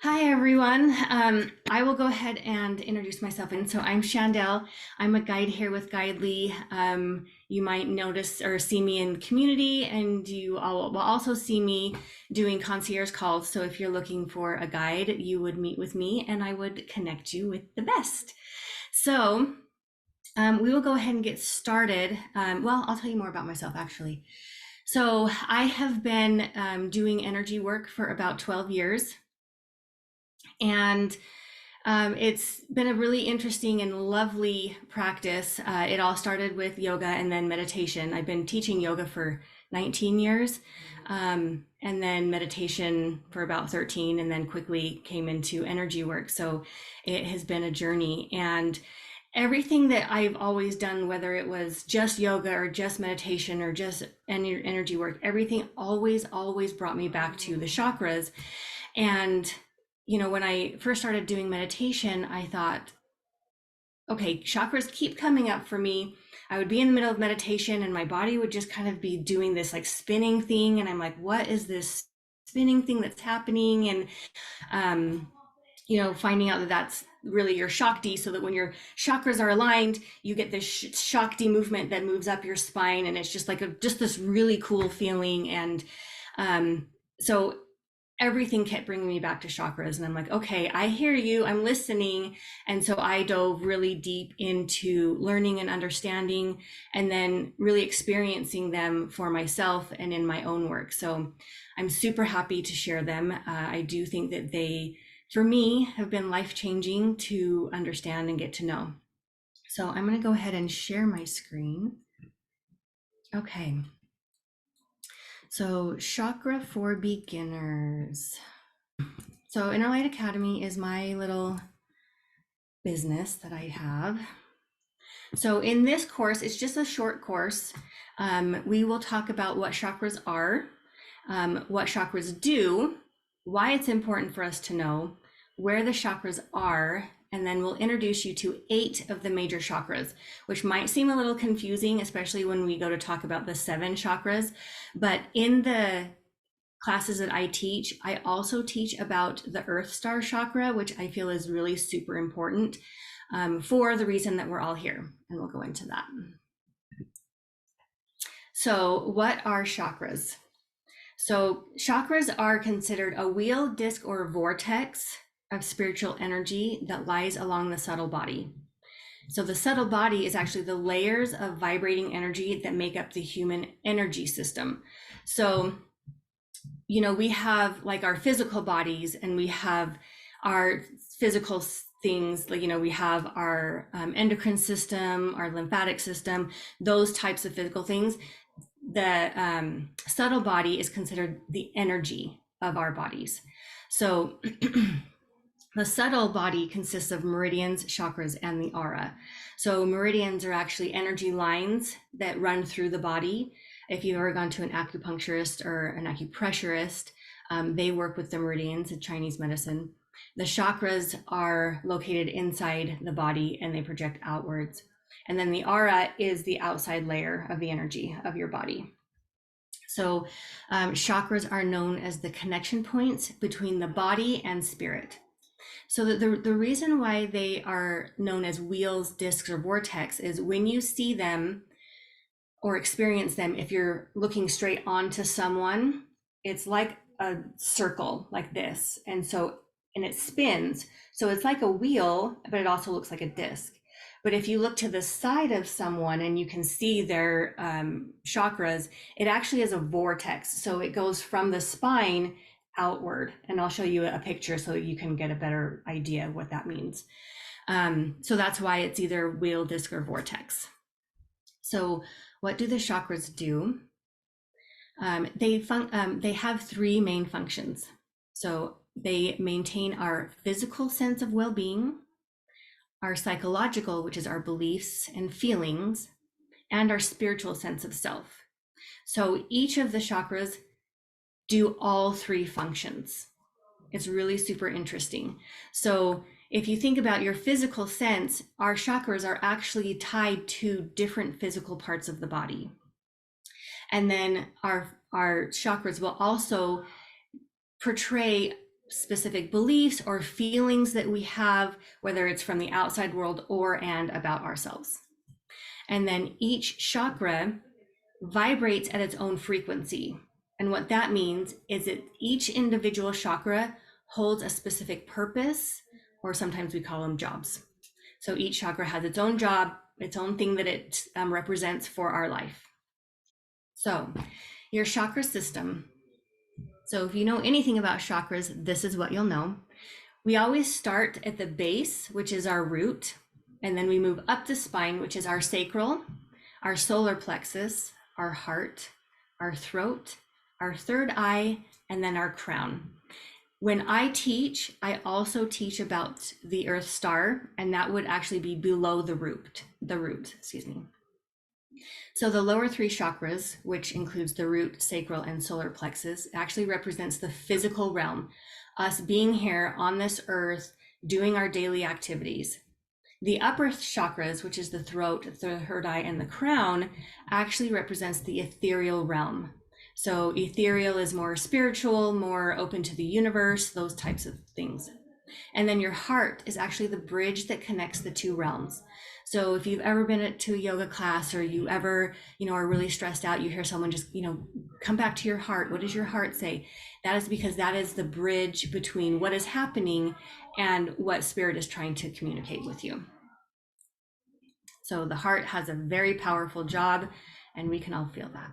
Hi, everyone. I will go ahead and introduce myself. And so I'm Shandell. I'm a guide here with Guide Lee. You might notice or see me in community, and you all will also see me doing concierge calls. So if you're looking for a guide, you would meet with me and I would connect you with the best. So we will go ahead and get started. I'll tell you more about myself actually. So I have been doing energy work for about 12 years. And it's been a really interesting and lovely practice. It all started with yoga and then meditation. I've been teaching yoga for 19 years, and then meditation for about 13, and then quickly came into energy work. So it has been a journey. And everything that I've always done, whether it was just yoga or just meditation or just energy work, everything always brought me back to the chakras. And when I first started doing meditation, I thought, okay, chakras keep coming up for me. I would be in the middle of meditation and my body would just kind of be doing this like spinning thing. And I'm like, what is this spinning thing that's happening? And, finding out that that's really your Shakti, so that when your chakras are aligned, you get this Shakti movement that moves up your spine. And it's just like just this really cool feeling. And so everything kept bringing me back to chakras, and I'm like, okay, I hear you, I'm listening. And so I dove really deep into learning and understanding, and then really experiencing them for myself and in my own work. So I'm super happy to share them. I do think that they, for me, have been life-changing to understand and get to know. So I'm going to go ahead and share my screen. Okay. So chakra for beginners. So Inner Light Academy is my little business that I have. So in this course, it's just a short course. We will talk about what chakras are, what chakras do, why it's important for us to know, where the chakras are, and then we'll introduce you to 8 of the major chakras, which might seem a little confusing, especially when we go to talk about the 7 chakras. But in the classes that I teach, I also teach about the Earth Star chakra, which I feel is really super important for the reason that we're all here. And we'll go into that. So what are chakras? So chakras are considered a wheel, disc, or vortex of spiritual energy that lies along the subtle body. So the subtle body is actually the layers of vibrating energy that make up the human energy system. So we have like our physical bodies, and we have our physical things, like, we have our endocrine system, our lymphatic system, those types of physical things. The subtle body is considered the energy of our bodies. So the subtle body consists of meridians, chakras, and the aura. So meridians are actually energy lines that run through the body. If you've ever gone to an acupuncturist or an acupressurist, they work with the meridians in Chinese medicine. The chakras are located inside the body and they project outwards. And then the aura is the outside layer of the energy of your body. So chakras are known as the connection points between the body and spirit. So the reason why they are known as wheels, discs, or vortex is when you see them or experience them, if you're looking straight onto someone, it's like a circle like this. And it spins. So it's like a wheel, but it also looks like a disc. But if you look to the side of someone and you can see their chakras, it actually is a vortex. So it goes from the spine outward. And I'll show you a picture so you can get a better idea of what that means. So that's why it's either wheel, disc, or vortex. So what do the chakras do? They have 3 main functions. So they maintain our physical sense of well-being, our psychological, which is our beliefs and feelings, and our spiritual sense of self. So each of the chakras do all 3 functions. It's really super interesting. So if you think about your physical sense, our chakras are actually tied to different physical parts of the body. And then our chakras will also portray specific beliefs or feelings that we have, whether it's from the outside world or and about ourselves. And then each chakra vibrates at its own frequency. And what that means is that each individual chakra holds a specific purpose, or sometimes we call them jobs. So each chakra has its own job, its own thing that it represents for our life. So your chakra system. So if you know anything about chakras, this is what you'll know. We always start at the base, which is our root, and then we move up the spine, which is our sacral, our solar plexus, our heart, our throat, our third eye, and then our crown. When I teach, I also teach about the Earth Star, and that would actually be below the root, excuse me. So the lower three chakras, which includes the root, sacral, and solar plexus, actually represents the physical realm, us being here on this earth, doing our daily activities. The upper chakras, which is the throat, the third eye, and the crown, actually represents the ethereal realm. So ethereal is more spiritual, more open to the universe, those types of things. And then your heart is actually the bridge that connects the two realms. So if you've ever been to a yoga class, or you ever, are really stressed out, you hear someone just, come back to your heart. What does your heart say? That is because that is the bridge between what is happening and what spirit is trying to communicate with you. So the heart has a very powerful job, and we can all feel that.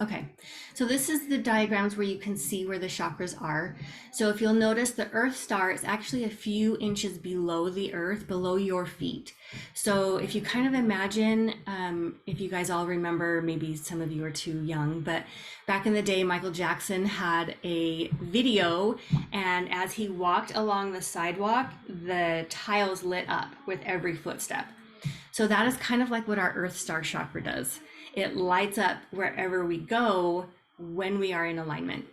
Okay, so this is the diagrams where you can see where the chakras are. So if you'll notice, the Earth Star is actually a few inches below the earth, below your feet. So if you kind of imagine, if you guys all remember, maybe some of you are too young, but back in the day, Michael Jackson had a video, and as he walked along the sidewalk, the tiles lit up with every footstep. So that is kind of like what our Earth Star chakra does. It lights up wherever we go when we are in alignment.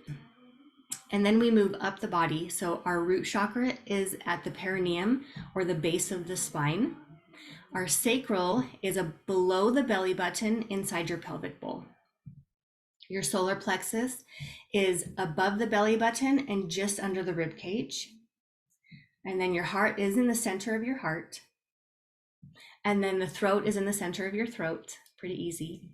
And then we move up the body. So our root chakra is at the perineum, or the base of the spine. Our sacral is below the belly button inside your pelvic bowl. Your solar plexus is above the belly button and just under the rib cage. And then your heart is in the center of your heart. And then the throat is in the center of your throat. Pretty easy.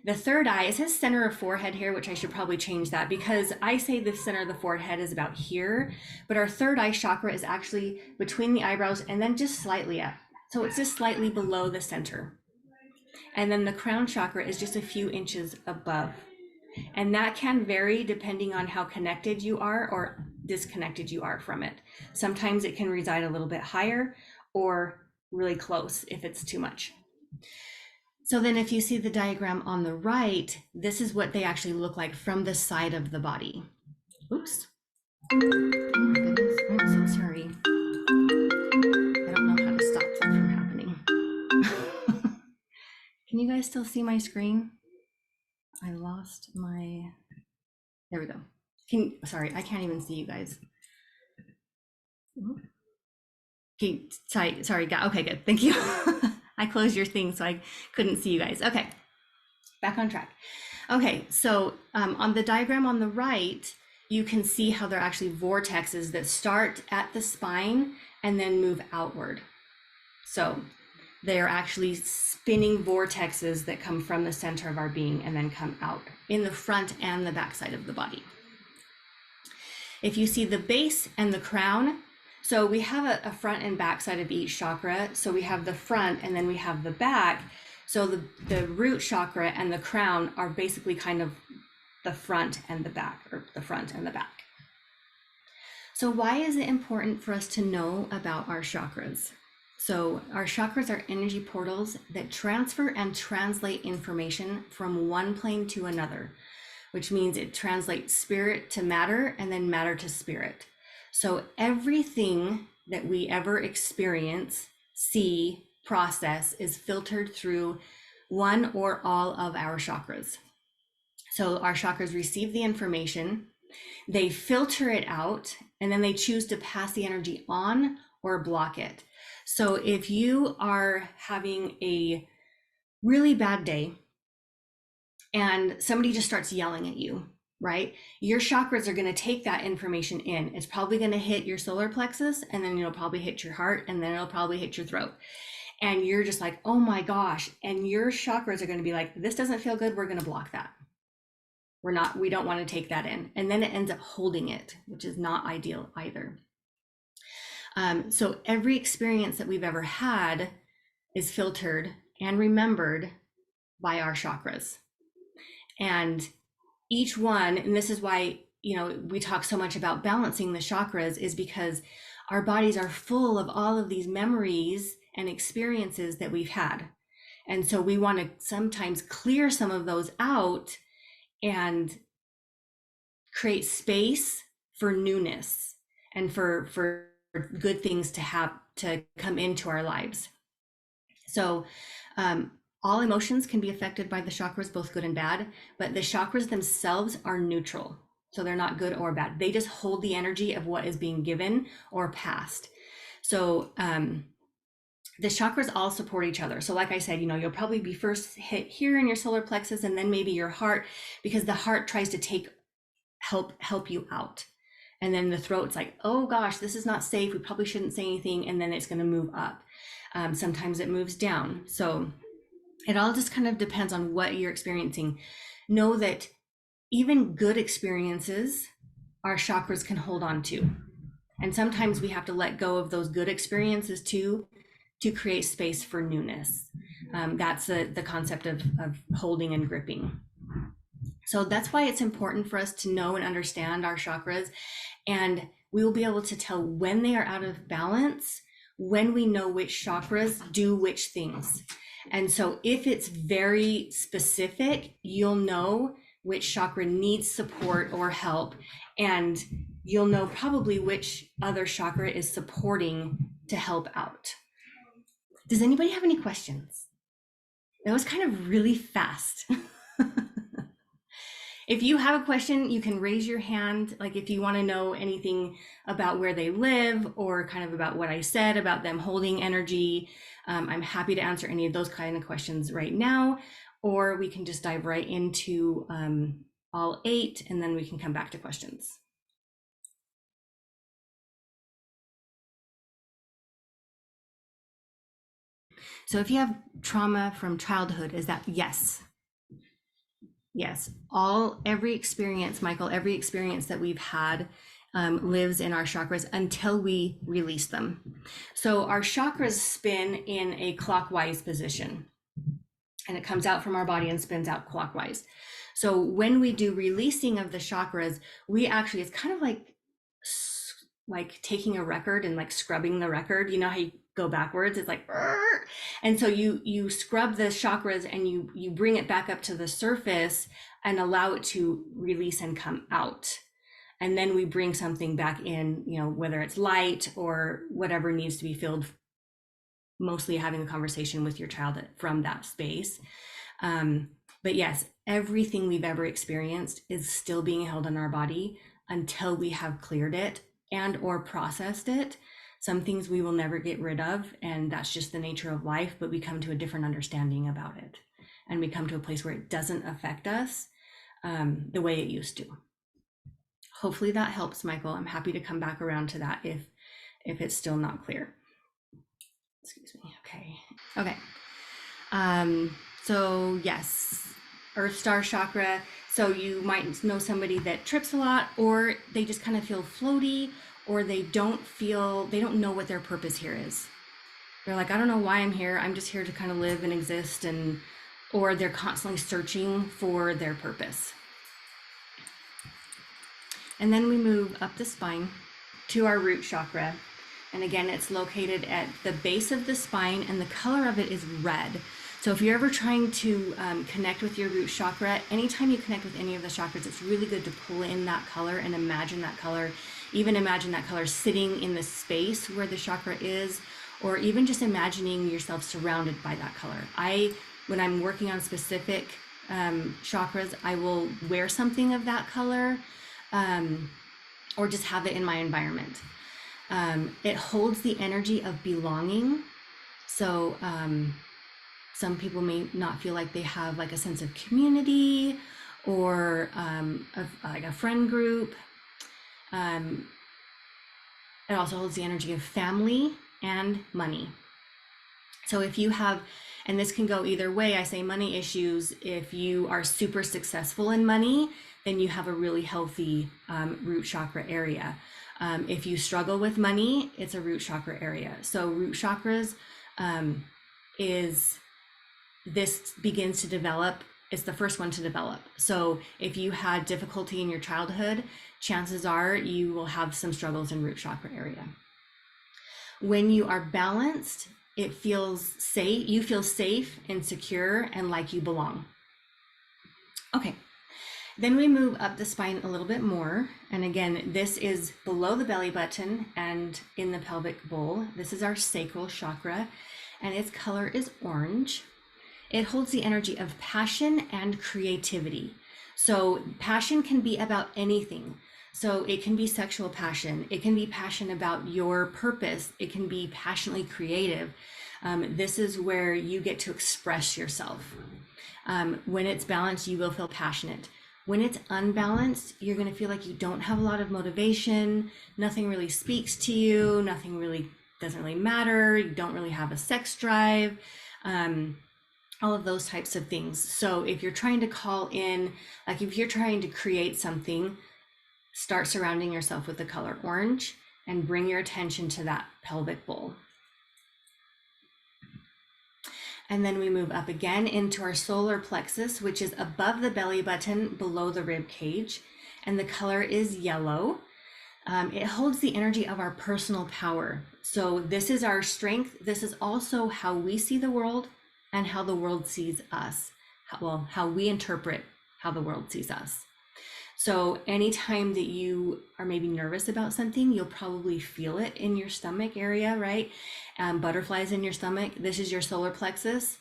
The third eye, it says center of forehead here, which I should probably change that, because I say the center of the forehead is about here, but our third eye chakra is actually between the eyebrows and then just slightly up. So it's just slightly below the center. And then the crown chakra is just a few inches above. And that can vary depending on how connected you are or disconnected you are from it. Sometimes it can reside a little bit higher or really close if it's too much. So then if you see the diagram on the right, this is what they actually look like from the side of the body. Oops. Oh my goodness, I'm so sorry. I don't know how to stop that from happening. Can you guys still see my screen? I lost my, there we go. Sorry, I can't even see you guys. Okay, sorry, okay, good, thank you. I closed your thing so I couldn't see you guys. Okay, back on track. Okay, so on the diagram on the right, you can see how they're actually vortexes that start at the spine and then move outward. So they are actually spinning vortexes that come from the center of our being and then come out in the front and the back side of the body. If you see the base and the crown, so we have a front and back side of each chakra. So we have the front and then we have the back. So the root chakra and the crown are basically kind of the front and the back, or the front and the back. So why is it important for us to know about our chakras? So our chakras are energy portals that transfer and translate information from one plane to another, which means it translates spirit to matter and then matter to spirit. So everything that we ever experience, see, process is filtered through one or all of our chakras. So our chakras receive the information, they filter it out, and then they choose to pass the energy on or block it. So if you are having a really bad day and somebody just starts yelling at you, right? Your chakras are going to take that information in. It's probably going to hit your solar plexus, and then it'll probably hit your heart, and then it'll probably hit your throat. And you're just like, oh my gosh. And your chakras are going to be like, this doesn't feel good. We're going to block that. We don't want to take that in. And then it ends up holding it, which is not ideal either. So every experience that we've ever had is filtered and remembered by our chakras. And each one, and this is why, we talk so much about balancing the chakras, is because our bodies are full of all of these memories and experiences that we've had. And so we want to sometimes clear some of those out and create space for newness and for good things to come into our lives. So all emotions can be affected by the chakras, both good and bad, but the chakras themselves are neutral. So they're not good or bad. They just hold the energy of what is being given or passed. So the chakras all support each other. So like I said, you'll probably be first hit here in your solar plexus, and then maybe your heart, because the heart tries to help you out. And then the throat's like, oh gosh, this is not safe. We probably shouldn't say anything. And then it's going to move up. Sometimes it moves down. So it all just kind of depends on what you're experiencing. Know that even good experiences, our chakras can hold on to. And sometimes we have to let go of those good experiences too, to create space for newness. That's the concept of holding and gripping. So that's why it's important for us to know and understand our chakras, and we will be able to tell when they are out of balance, when we know which chakras do which things. And so if it's very specific, you'll know which chakra needs support or help, and you'll know probably which other chakra is supporting to help out. Does anybody have any questions? That was kind of really fast. If you have a question, you can raise your hand. Like if you want to know anything about where they live, or kind of about what I said about them holding energy, I'm happy to answer any of those kind of questions right now, or we can just dive right into all 8, and then we can come back to questions. So if you have trauma from childhood, is that yes? Yes, every experience, Michael, every experience that we've had lives in our chakras until we release them. So our chakras spin in a clockwise position, and it comes out from our body and spins out clockwise. So when we do releasing of the chakras, it's kind of like taking a record and like scrubbing the record. You know how you go backwards? It's like, and so you scrub the chakras and you bring it back up to the surface and allow it to release and come out. And then we bring something back in, whether it's light or whatever needs to be filled, mostly having a conversation with your child from that space. But yes, everything we've ever experienced is still being held in our body until we have cleared it and or processed it. Some things we will never get rid of, and that's just the nature of life, but we come to a different understanding about it. And we come to a place where it doesn't affect us the way it used to. Hopefully that helps, Michael. I'm happy to come back around to that if it's still not clear. Excuse me. Okay. So yes, Earth Star chakra. So you might know somebody that trips a lot, or they just kind of feel floaty, or they don't know what their purpose here is. They're like, I don't know why I'm here. I'm just here to kind of live and exist, or they're constantly searching for their purpose. And then we move up the spine to our root chakra. And again, it's located at the base of the spine, and the color of it is red. So if you're ever trying to connect with your root chakra, anytime you connect with any of the chakras, it's really good to pull in that color and imagine that color. Even imagine that color sitting in the space where the chakra is, or even just imagining yourself surrounded by that color. When I'm working on specific chakras, I will wear something of that color, or just have it in my environment. It holds the energy of belonging. So some people may not feel like they have like a sense of community, or like a friend group. It also holds the energy of family and money. So if you have, and this can go either way, I say money issues, if you are super successful in money, then you have a really healthy root chakra area. If you struggle with money, it's a root chakra area. So root chakras is, this begins to develop, it's the first one to develop. So if you had difficulty in your childhood, chances are you will have some struggles in root chakra area. When you are balanced, it feels safe, you feel safe and secure and like you belong. Okay, then we move up the spine a little bit more. And again, this is below the belly button and in the pelvic bowl. This is our sacral chakra, and its color is orange. It holds the energy of passion and creativity. So passion can be about anything. So it can be sexual passion. It can be passion about your purpose. It can be passionately creative. This is where you get to express yourself. When it's balanced, you will feel passionate. When it's unbalanced, you're going to feel like you don't have a lot of motivation. Nothing really speaks to you. Nothing really doesn't really matter. You don't really have a sex drive. All of those types of things. So if you're trying to call in, like if you're trying to create something, start surrounding yourself with the color orange and bring your attention to that pelvic bowl. And then we move up again into our solar plexus, which is above the belly button, below the rib cage. And the color is yellow. It holds the energy of our personal power. So this is our strength. This is also how we see the world and how the world sees us. Well, how we interpret how the world sees us. So anytime that you are maybe nervous about something, you'll probably feel it in your stomach area, right? Butterflies in your stomach. This is your solar plexus,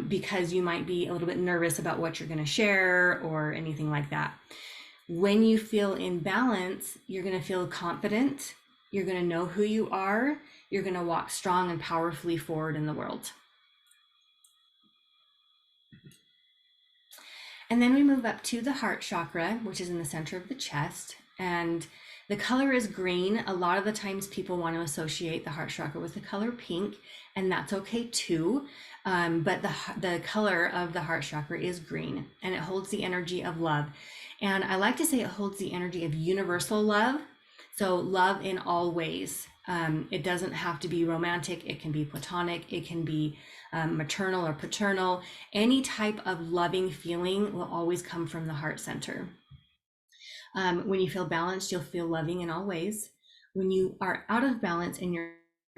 because you might be a little bit nervous about what you're going to share or anything like that. When you feel in balance, you're going to feel confident. You're going to know who you are. You're going to walk strong and powerfully forward in the world. And then we move up to the heart chakra, which is in the center of the chest. And the color is green. A lot of the times people want to associate the heart chakra with the color pink, and that's okay too. But the color of the heart chakra is green, and it holds the energy of love. And I like to say it holds the energy of universal love. So love in all ways. It doesn't have to be romantic. It can be platonic. It can be maternal or paternal. Any type of loving feeling will always come from the heart center. When you feel balanced, you'll feel loving in all ways. When you are out of balance in your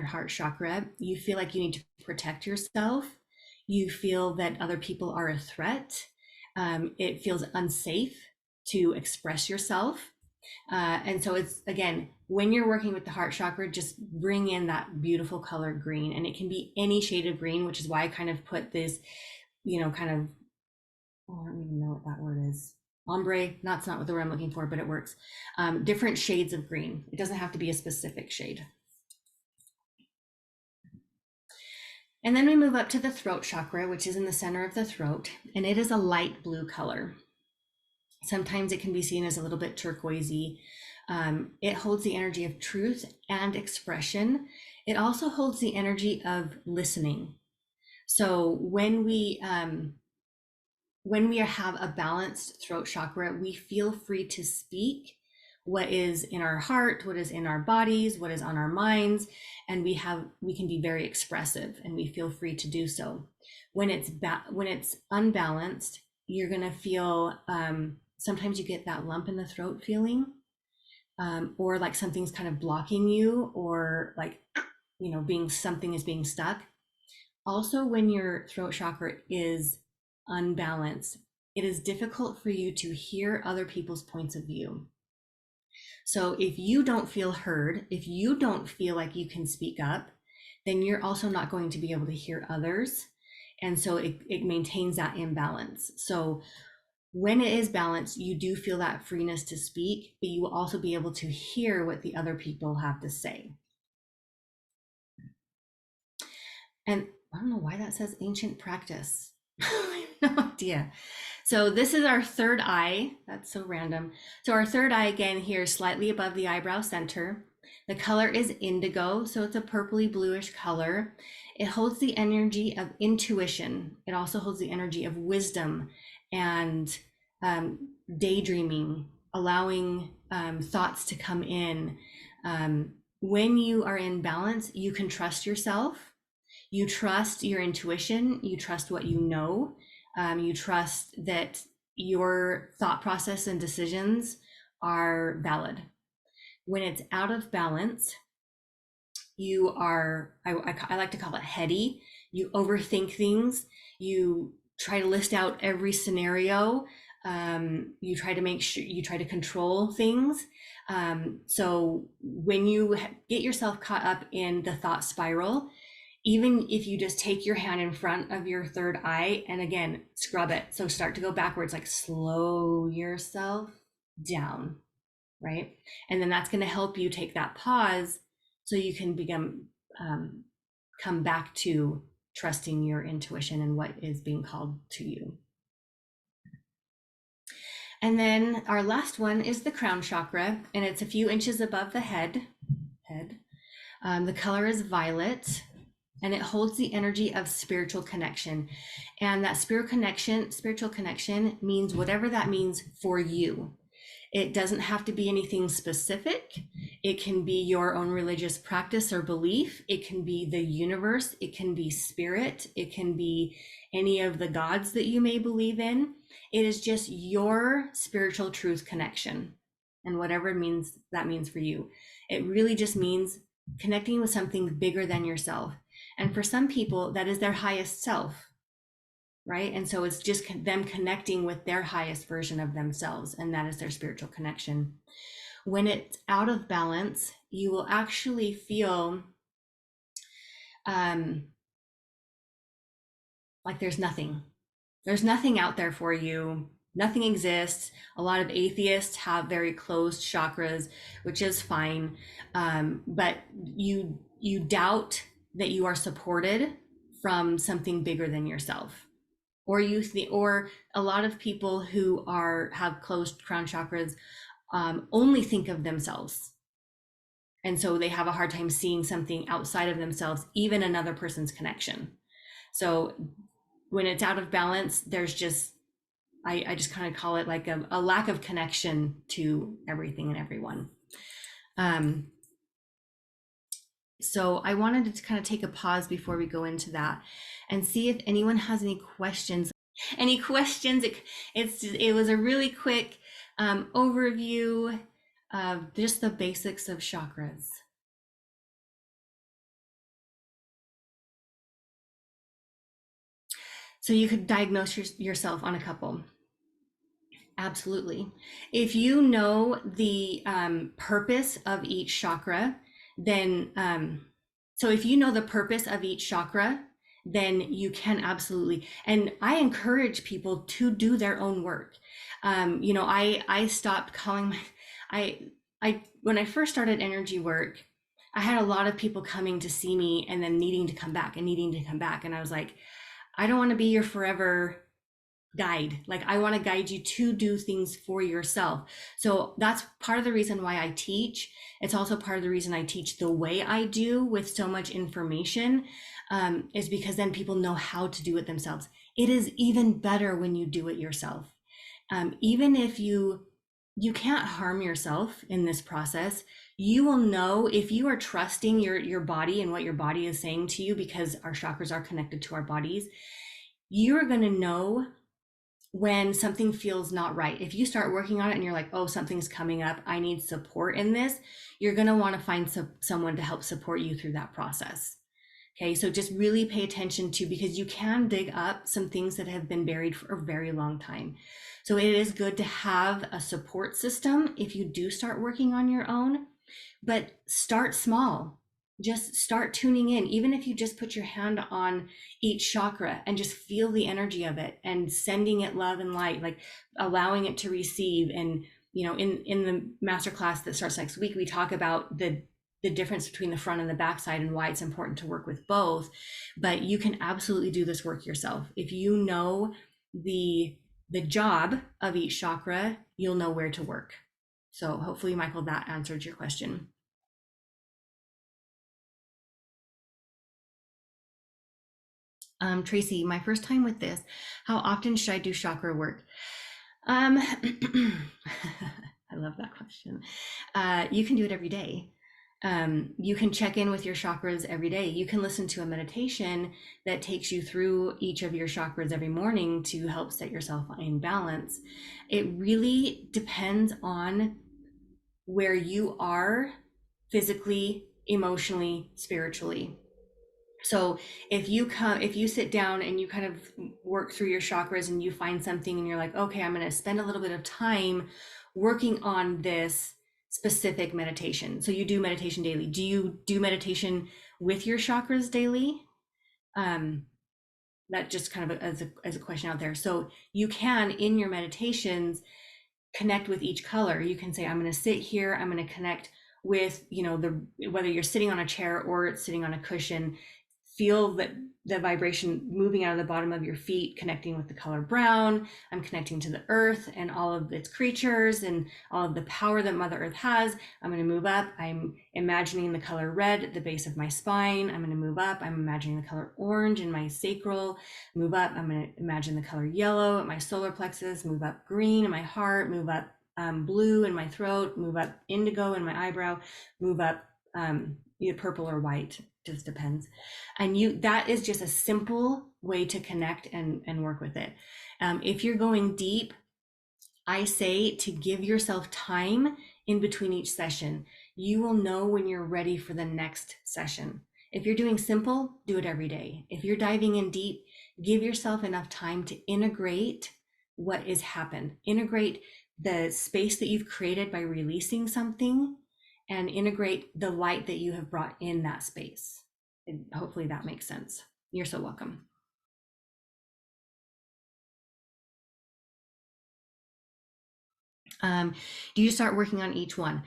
heart chakra, you feel like you need to protect yourself. You feel that other people are a threat. It feels unsafe to express yourself. And so it's, again, when you're working with the heart chakra, just bring in that beautiful color green, and it can be any shade of green, which is why I kind of put this, kind of, oh, I don't even know what that word is. Ombre, that's not what the word I'm looking for, but it works. Different shades of green. It doesn't have to be a specific shade. And then we move up to the throat chakra, which is in the center of the throat, and it is a light blue color. Sometimes it can be seen as a little bit turquoisey. It holds the energy of truth and expression. It also holds the energy of listening. So when we have a balanced throat chakra, we feel free to speak what is in our heart, what is in our bodies, what is on our minds, and we can be very expressive, and we feel free to do so. When it's unbalanced, you're gonna feel, sometimes you get that lump in the throat feeling, or like something's kind of blocking you, or like, something is being stuck. Also, when your throat chakra is unbalanced, it is difficult for you to hear other people's points of view. So if you don't feel heard, if you don't feel like you can speak up, then you're also not going to be able to hear others. And so it maintains that imbalance. So when it is balanced, you do feel that freeness to speak, but you will also be able to hear what the other people have to say. And I don't know why that says ancient practice. I have no idea. So this is our third eye. That's so random. So our third eye again here, slightly above the eyebrow center. The color is indigo, so it's a purpley bluish color. It holds the energy of intuition. It also holds the energy of wisdom and daydreaming, allowing thoughts to come in. When you are in balance, you can trust yourself. You trust your intuition. You trust what you know. You trust that your thought process and decisions are valid. When it's out of balance, you are, I like to call it heady. You overthink things. You try to list out every scenario. You try to make sure you try to control things. So when you get yourself caught up in the thought spiral, even if you just take your hand in front of your third eye and again, scrub it. So start to go backwards, like slow yourself down, right? And then that's going to help you take that pause so you can come back to trusting your intuition and what is being called to you. And then our last one is the crown chakra, and it's a few inches above the head. The color is violet, and it holds the energy of spiritual connection. And that spiritual connection means whatever that means for you. It doesn't have to be anything specific. It can be your own religious practice or belief. It can be the universe. It can be spirit. It can be any of the gods that you may believe in. It is just your spiritual truth connection, and whatever it means that means for you. It really just means connecting with something bigger than yourself. And for some people, that is their highest self, right? And so it's just them connecting with their highest version of themselves, and that is their spiritual connection. When it's out of balance, you will actually feel like there's nothing out there for you. Nothing exists. A lot of atheists have very closed chakras, which is fine. But you doubt that you are supported from something bigger than yourself. Or or a lot of people who have closed crown chakras only think of themselves. And so they have a hard time seeing something outside of themselves, even another person's connection. So when it's out of balance, there's just, I just kind of call it like a lack of connection to everything and everyone. So I wanted to kind of take a pause before we go into that and see if anyone has any questions. It was a really quick overview of just the basics of chakras. So you could diagnose yourself on a couple. Absolutely. If you know the purpose of each chakra, then so if you know the purpose of each chakra, then you can absolutely. And I encourage people to do their own work. I stopped calling when I first started energy work, I had a lot of people coming to see me and then needing to come back. And I was like, I don't want to be your forever guide. Like, I want to guide you to do things for yourself. So that's part of the reason why I teach. It's also part of the reason I teach the way I do with so much information, is because then people know how to do it themselves. It is even better when you do it yourself. Even if you can't harm yourself in this process, you will know if you are trusting your body and what your body is saying to you, because our chakras are connected to our bodies. You're going to know when something feels not right. If you start working on it and you're like, oh, something's coming up, I need support in this, you're going to want to find someone to help support you through that process. Okay, so just really pay attention to, because you can dig up some things that have been buried for a very long time. So it is good to have a support system if you do start working on your own, but start small. Just start tuning in. Even if you just put your hand on each chakra and just feel the energy of it and sending it love and light, like allowing it to receive. And, in the masterclass that starts next week, we talk about the the difference between the front and the back side and why it's important to work with both. But you can absolutely do this work yourself. If you know the job of each chakra, you'll know where to work. So hopefully, Michael, that answered your question. Tracy, my first time with this, how often should I do chakra work? I love that question. You can do it every day. You can check in with your chakras every day. You can listen to a meditation that takes you through each of your chakras every morning to help set yourself in balance. It really depends on where you are physically, emotionally, spiritually. So if you sit down and you kind of work through your chakras and you find something and you're like, okay, I'm going to spend a little bit of time working on this specific meditation. So you do meditation daily. Do you do meditation with your chakras daily? That just kind of as a question out there. So you can, in your meditations, connect with each color. You can say, I'm going to sit here, I'm going to connect with, whether you're sitting on a chair or it's sitting on a cushion, feel that the vibration moving out of the bottom of your feet, connecting with the color brown. I'm connecting to the earth and all of its creatures and all of the power that Mother Earth has. I'm going to move up. I'm imagining the color red at the base of my spine. I'm going to move up. I'm imagining the color orange in my sacral. Move up. I'm going to imagine the color yellow at my solar plexus. Move up green in my heart. Move up blue in my throat. Move up indigo in my eyebrow. Move up either purple or white, just depends. And that is just a simple way to connect and work with it. If you're going deep, I say to give yourself time in between each session. You will know when you're ready for the next session. If you're doing simple, do it every day. If you're diving in deep, give yourself enough time to integrate what has happened. Integrate the space that you've created by releasing something, and integrate the light that you have brought in that space. And hopefully that makes sense. You're so welcome. Do you start working on each one?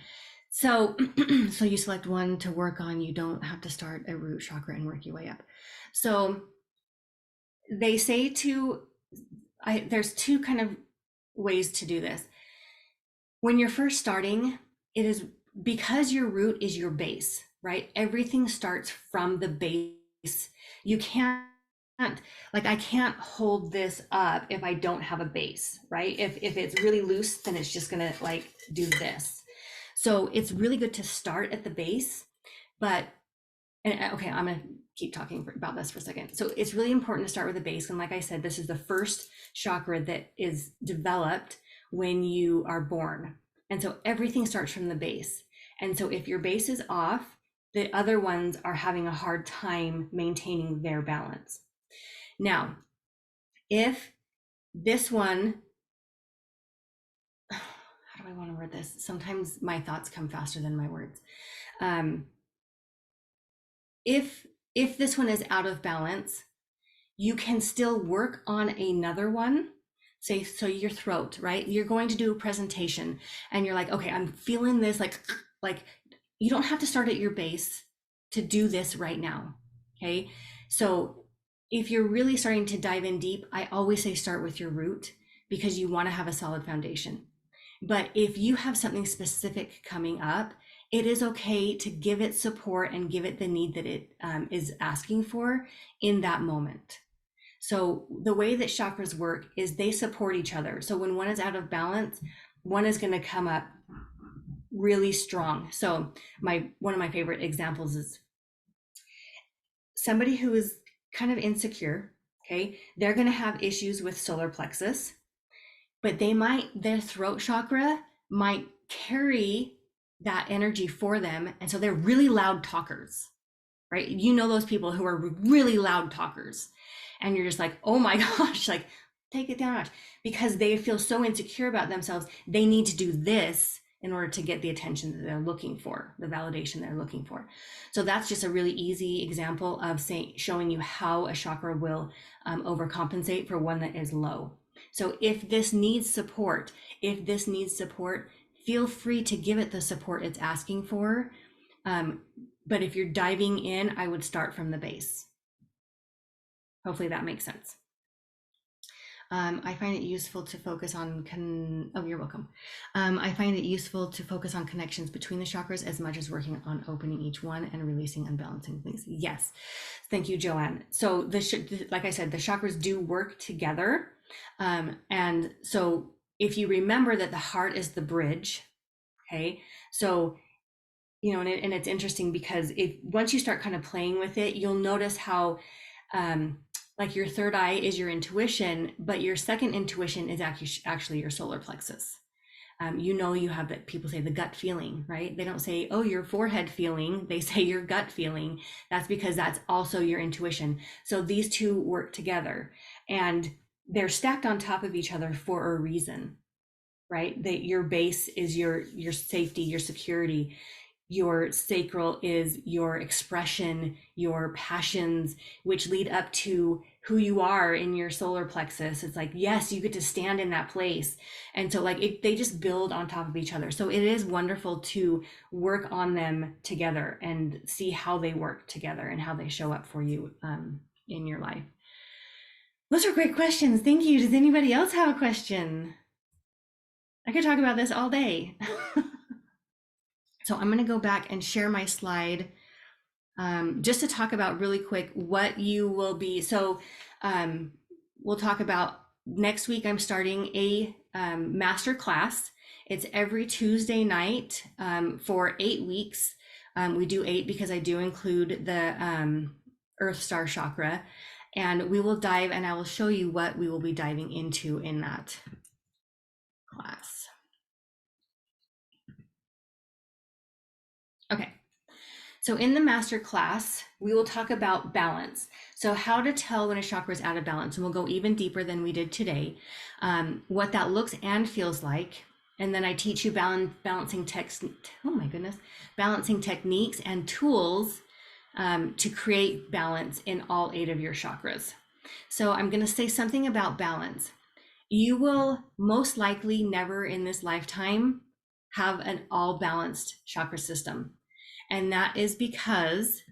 So you select one to work on. You don't have to start a root chakra and work your way up. So they say there's two kind of ways to do this. When you're first starting, it is because your root is your base, right? Everything starts from the base. You can't, I can't hold this up if I don't have a base, right? If it's really loose, then it's just gonna do this. So it's really good to start at the base, but, okay, I'm gonna keep talking about this for a second. So it's really important to start with the base. And like I said, this is the first chakra that is developed when you are born. And so everything starts from the base. And so if your base is off, the other ones are having a hard time maintaining their balance. Now, if this one, how do I want to word this? Sometimes my thoughts come faster than my words. If this one is out of balance, you can still work on another one. Say, so your throat, right? You're going to do a presentation and you're like, okay, I'm feeling this, like you don't have to start at your base to do this right now. Okay. So if you're really starting to dive in deep, I always say start with your root because you want to have a solid foundation. But if you have something specific coming up, it is okay to give it support and give it the need that it is asking for in that moment. So the way that chakras work is they support each other. So when one is out of balance, one is going to come up really strong. So one of my favorite examples is somebody who is kind of insecure. Okay, they're going to have issues with solar plexus, but their throat chakra might carry that energy for them, and so they're really loud talkers, right? You know those people who are really loud talkers, and you're just like, oh my gosh, take it down a notch, because they feel so insecure about themselves. They need to do this in order to get the attention that they're looking for, the validation they're looking for. So that's just a really easy example of showing you how a chakra will overcompensate for one that is low. So if this needs support, feel free to give it the support it's asking for. But if you're diving in, I would start from the base. Hopefully that makes sense. I find it useful to focus on, oh, you're welcome. I find it useful to focus on connections between the chakras as much as working on opening each one and releasing unbalancing things. Yes, thank you, Joanne. So like I said, the chakras do work together. And so if you remember that the heart is the bridge, okay, so and it's interesting because once you start kind of playing with it, you'll notice how like your third eye is your intuition, but your second intuition is actually your solar plexus. You have that, people say the gut feeling, right? They don't say, oh, your forehead feeling, they say your gut feeling. That's because that's also your intuition. So these two work together and they're stacked on top of each other for a reason, right? That your base is your safety, your security. Your sacral is your expression, your passions, which lead up to who you are in your solar plexus. It's like, yes, you get to stand in that place. And so they just build on top of each other. So it is wonderful to work on them together and see how they work together and how they show up for you in your life. Those are great questions. Thank you. Does anybody else have a question? I could talk about this all day. So I'm going to go back and share my slide just to talk about really quick what you will be. So we'll talk about next week. I'm starting a master class. It's every Tuesday night for 8 weeks. We do 8 because I do include the Earth Star chakra, and we will dive, and I will show you what we will be diving into in that class. Okay, so in the master class, we will talk about balance. So how to tell when a chakra is out of balance, and we'll go even deeper than we did today, what that looks and feels like. And then I teach you balancing techniques and tools to create balance in all 8 of your chakras. So I'm going to say something about balance. You will most likely never in this lifetime have an all balanced chakra system. And that is because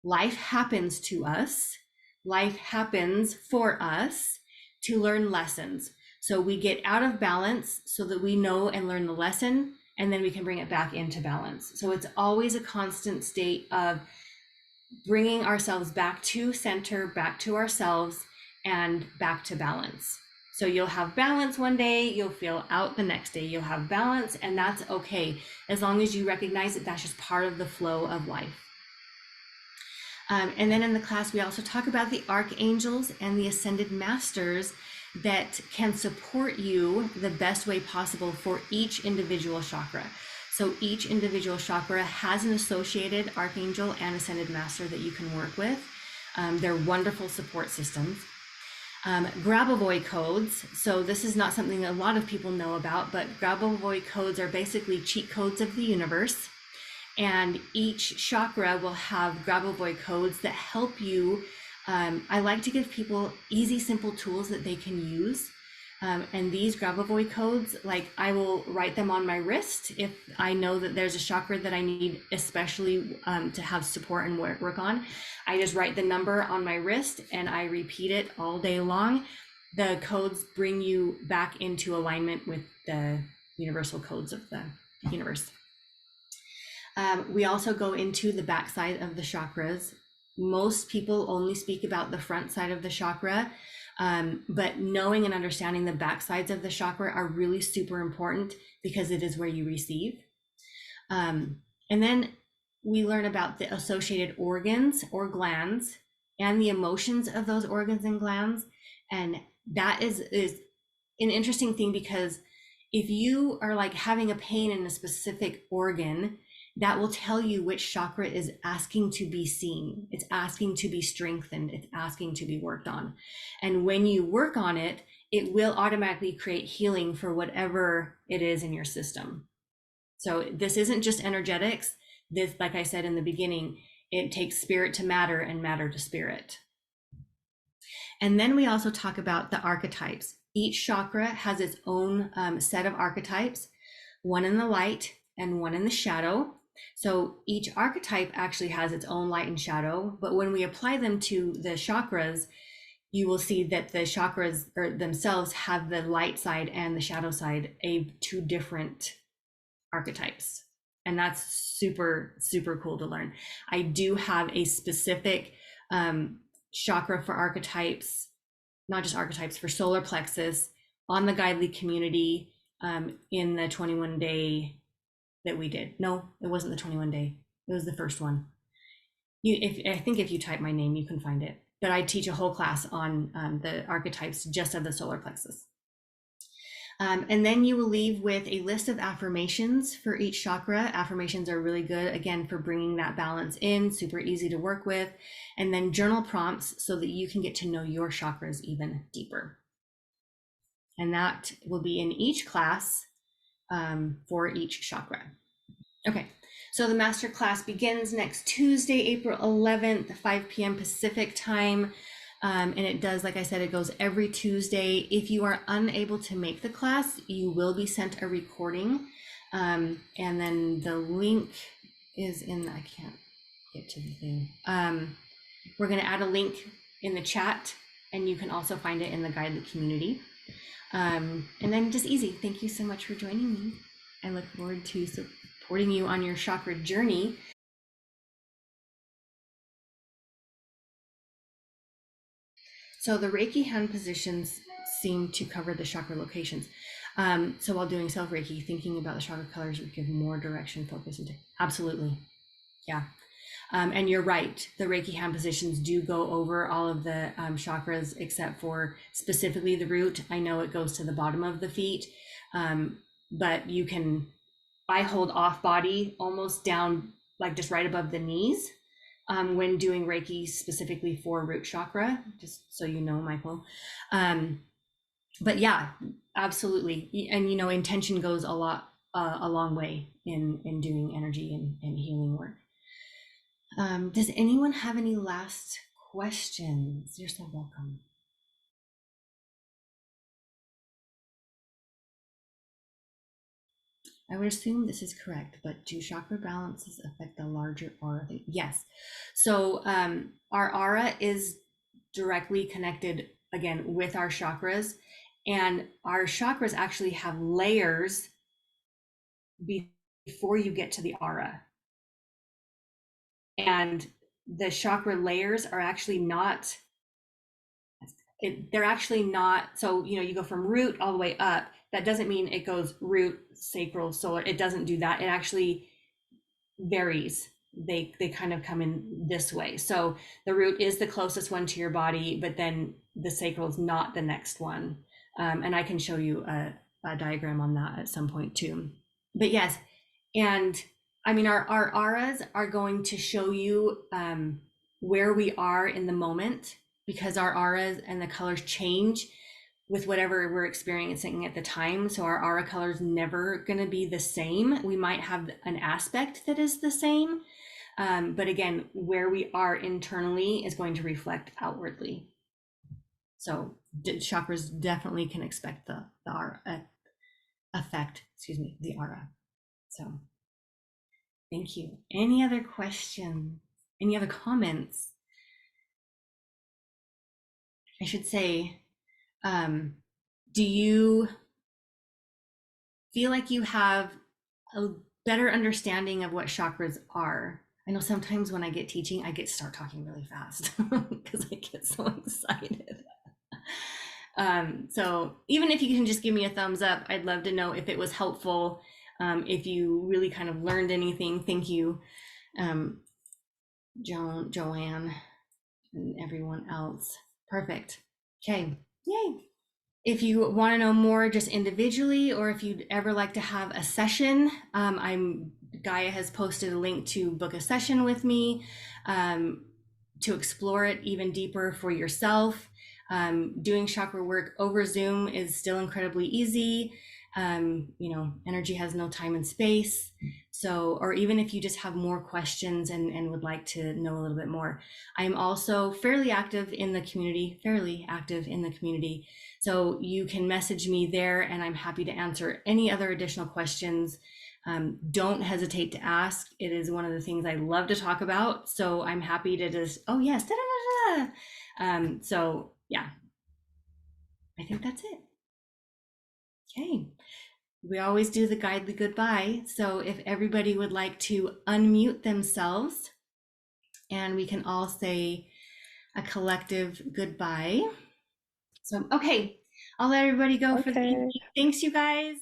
life happens to us. Life happens for us to learn lessons. So we get out of balance so that we know and learn the lesson, and then we can bring it back into balance. So it's always a constant state of bringing ourselves back to center, back to ourselves, and back to balance. So you'll have balance one day, you'll feel out the next day, you'll have balance, and that's okay, as long as you recognize that that's just part of the flow of life. And then in the class, we also talk about the archangels and the ascended masters that can support you the best way possible for each individual chakra. So each individual chakra has an associated archangel and ascended master that you can work with. They're wonderful support systems. Grabovoi codes. So this is not something that a lot of people know about, but Grabovoi codes are basically cheat codes of the universe. And each chakra will have Grabovoi codes that help you. I like to give people easy, simple tools that they can use. And these Grabovoi codes, like I will write them on my wrist if I know that there's a chakra that I need especially to have support and work on. I just write the number on my wrist and I repeat it all day long. The codes bring you back into alignment with the universal codes of the universe. We also go into the backside of the chakras. Most people only speak about the front side of the chakra, but knowing and understanding the back sides of the chakra are really super important because it is where you receive. And then we learn about the associated organs or glands and the emotions of those organs and glands. And that is an interesting thing, because if you are like having a pain in a specific organ, that will tell you which chakra is asking to be seen. It's asking to be strengthened. It's asking to be worked on. And when you work on it, it will automatically create healing for whatever it is in your system. So this isn't just energetics. This, like I said in the beginning, it takes spirit to matter and matter to spirit. And then we also talk about the archetypes. Each chakra has its own set of archetypes, one in the light and one in the shadow. So each archetype actually has its own light and shadow, but when we apply them to the chakras, you will see that the chakras or themselves have the light side and the shadow side, two different archetypes. And that's super, super cool to learn. I do have a specific chakra for archetypes, not just archetypes, for solar plexus on the Guidely community in the 21 day that we did. No, it wasn't the 21 day. It was the first one. I think if you type my name, you can find it. But I teach a whole class on the archetypes just of the solar plexus. And then you will leave with a list of affirmations for each chakra. Affirmations are really good, again, for bringing that balance in, super easy to work with. And then journal prompts so that you can get to know your chakras even deeper. And that will be in each class for each chakra. Okay, so the masterclass begins next Tuesday, April 11th, 5 p.m. Pacific time. And it does, like I said, it goes every Tuesday. If you are unable to make the class, you will be sent a recording. And then the link is in, I can't get to the thing. We're going to add a link in the chat, and you can also find it in the Guidely community. And then just easy. Thank you so much for joining me. I look forward to supporting you on your chakra journey. So the Reiki hand positions seem to cover the chakra locations. So while doing self Reiki, thinking about the chakra colors would give more direction, focus, and absolutely, yeah. And you're right, the Reiki hand positions do go over all of the chakras except for specifically the root. I know it goes to the bottom of the feet, but you can, I hold off body almost down, like just right above the knees. When doing Reiki specifically for root chakra, just so you know, Michael. But yeah, absolutely. And you know, intention goes a long way in doing energy and healing work. Does anyone have any last questions? You're so welcome. I would assume this is correct, but do chakra balances affect the larger aura? Yes. So our aura is directly connected, again, with our chakras, and our chakras actually have layers before you get to the aura. And the chakra layers are actually not, they're actually not, so, you know, you go from root all the way up. That doesn't mean it goes root, sacral, solar. It doesn't do that. It actually varies. They kind of come in this way. So the root is the closest one to your body, but then the sacral is not the next one. And I can show you a diagram on that at some point too. But yes, and I mean, our auras are going to show you where we are in the moment, because our auras and the colors change with whatever we're experiencing at the time. So our aura color is never going to be the same. We might have an aspect that is the same, but again, where we are internally is going to reflect outwardly. So chakras definitely can expect the aura affect, the aura. So thank you. Any other questions? Any other comments? I should say, do you feel like you have a better understanding of what chakras are? I know sometimes when I get teaching, I start talking really fast because I get so excited. So even if you can just give me a thumbs up, I'd love to know if it was helpful. If you really kind of learned anything, thank you, Joanne, and everyone else. Perfect. Okay, yay. If you want to know more just individually, or if you'd ever like to have a session, Gaia has posted a link to book a session with me to explore it even deeper for yourself. Doing chakra work over Zoom is still incredibly easy. You know, energy has no time and space. So, or even if you just have more questions and would like to know a little bit more, I'm also fairly active in the community. So you can message me there, and I'm happy to answer any other additional questions. Don't hesitate to ask. It is one of the things I love to talk about. So I'm happy to just, oh, yes. Da, da, da, da. So, yeah, I think that's it. Okay. We always do the guidely goodbye. So if everybody would like to unmute themselves and we can all say a collective goodbye. So, okay, I'll let everybody go for the evening. Okay. Thanks, you guys.